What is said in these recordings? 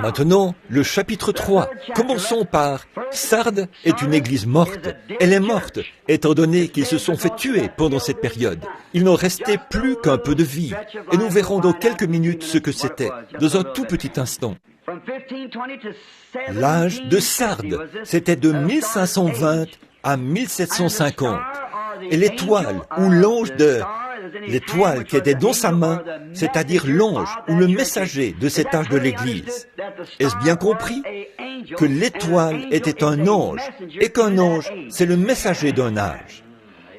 Maintenant, le chapitre 3. Commençons par Sardes est une église morte. Elle est morte, étant donné qu'ils se sont fait tuer pendant cette période. Il n'en restait plus qu'un peu de vie. Et nous verrons dans quelques minutes ce que c'était, dans un tout petit instant. L'âge de Sardes, c'était de 1520 à 1750. Et l'étoile ou l'ange l'étoile qui était dans sa main, c'est-à-dire l'ange ou le messager de cet âge de l'Église. Est-ce bien compris? Que l'étoile était un ange et qu'un ange, c'est le messager d'un âge.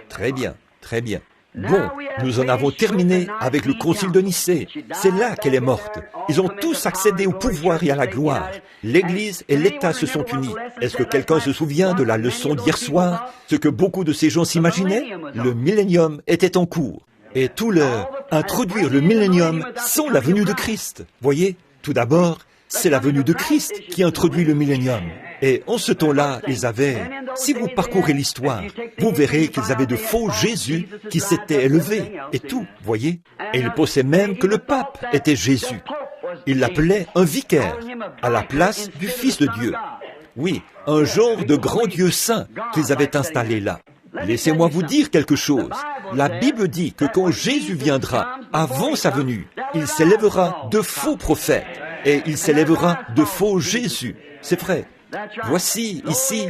Très bien, très bien. Bon, nous en avons terminé avec le concile de Nicée. C'est là qu'elle est morte. Ils ont tous accédé au pouvoir et à la gloire. L'Église et l'État se sont unis. Est-ce que quelqu'un se souvient de la leçon d'hier soir? Ce que beaucoup de ces gens s'imaginaient? Le millénium était en cours. Et tout leur introduire le millénium sans la venue de Christ. Voyez, tout d'abord, c'est la venue de Christ qui introduit le millénium. Et en ce temps-là, ils avaient, si vous parcourez l'histoire, vous verrez qu'ils avaient de faux Jésus qui s'étaient élevés et tout, voyez. Et ils pensaient même que le pape était Jésus. Ils l'appelaient un vicaire, à la place du Fils de Dieu. Oui, un genre de grand Dieu saint qu'ils avaient installé là. Laissez-moi vous dire quelque chose. La Bible dit que quand Jésus viendra, avant sa venue, il s'élèvera de faux prophètes et il s'élèvera de faux Jésus. C'est vrai. Voici ici,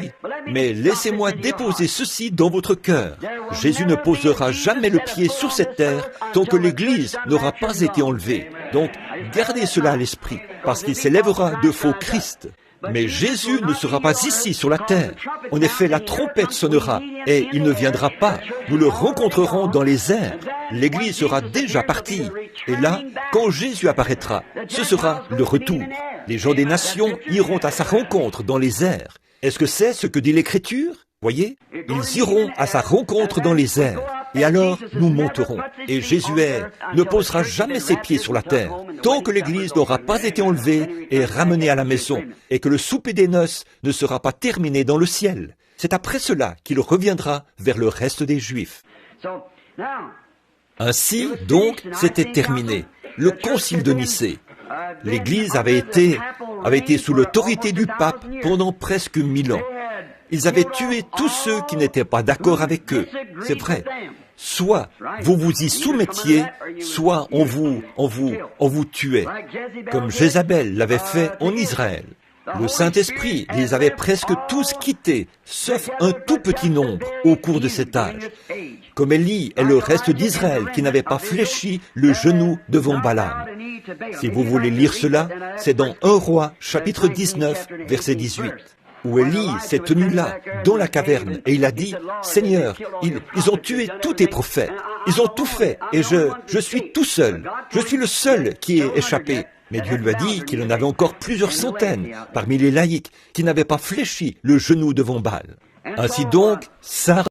mais laissez-moi déposer ceci dans votre cœur. Jésus ne posera jamais le pied sur cette terre tant que l'Église n'aura pas été enlevée. Donc, gardez cela à l'esprit, parce qu'il s'élèvera de faux Christ. Mais Jésus ne sera pas ici sur la terre. En effet, la trompette sonnera et il ne viendra pas. Nous le rencontrerons dans les airs. L'Église sera déjà partie. Et là, quand Jésus apparaîtra, ce sera le retour. Les gens des nations iront à sa rencontre dans les airs. Est-ce que c'est ce que dit l'Écriture? Voyez, ils iront à sa rencontre dans les airs. Et alors, nous monterons. Et Jésuère ne posera jamais ses pieds sur la terre, tant que l'Église n'aura pas été enlevée et ramenée à la maison, et que le souper des noces ne sera pas terminé dans le ciel. C'est après cela qu'il reviendra vers le reste des Juifs. Ainsi, donc, c'était terminé. Le concile de Nicée. L'Église avait été sous l'autorité du pape pendant presque 1000 ans. Ils avaient tué tous ceux qui n'étaient pas d'accord avec eux. C'est vrai. Soit vous vous y soumettiez, soit on vous tuait, comme Jézabel l'avait fait en Israël. Le Saint-Esprit les avait presque tous quittés, sauf un tout petit nombre au cours de cet âge, comme Élie et le reste d'Israël qui n'avaient pas fléchi le genou devant Balaam. Si vous voulez lire cela, c'est dans 1 Roi, chapitre 19, verset 18. Où Élie s'est tenu là, dans la caverne, et il a dit, « Seigneur, ils ont tué tous tes prophètes, ils ont tout fait, et je suis tout seul, je suis le seul qui est échappé. » Mais Dieu lui a dit qu'il en avait encore plusieurs centaines, parmi les laïcs, qui n'avaient pas fléchi le genou devant Baal. Ainsi donc, Sardes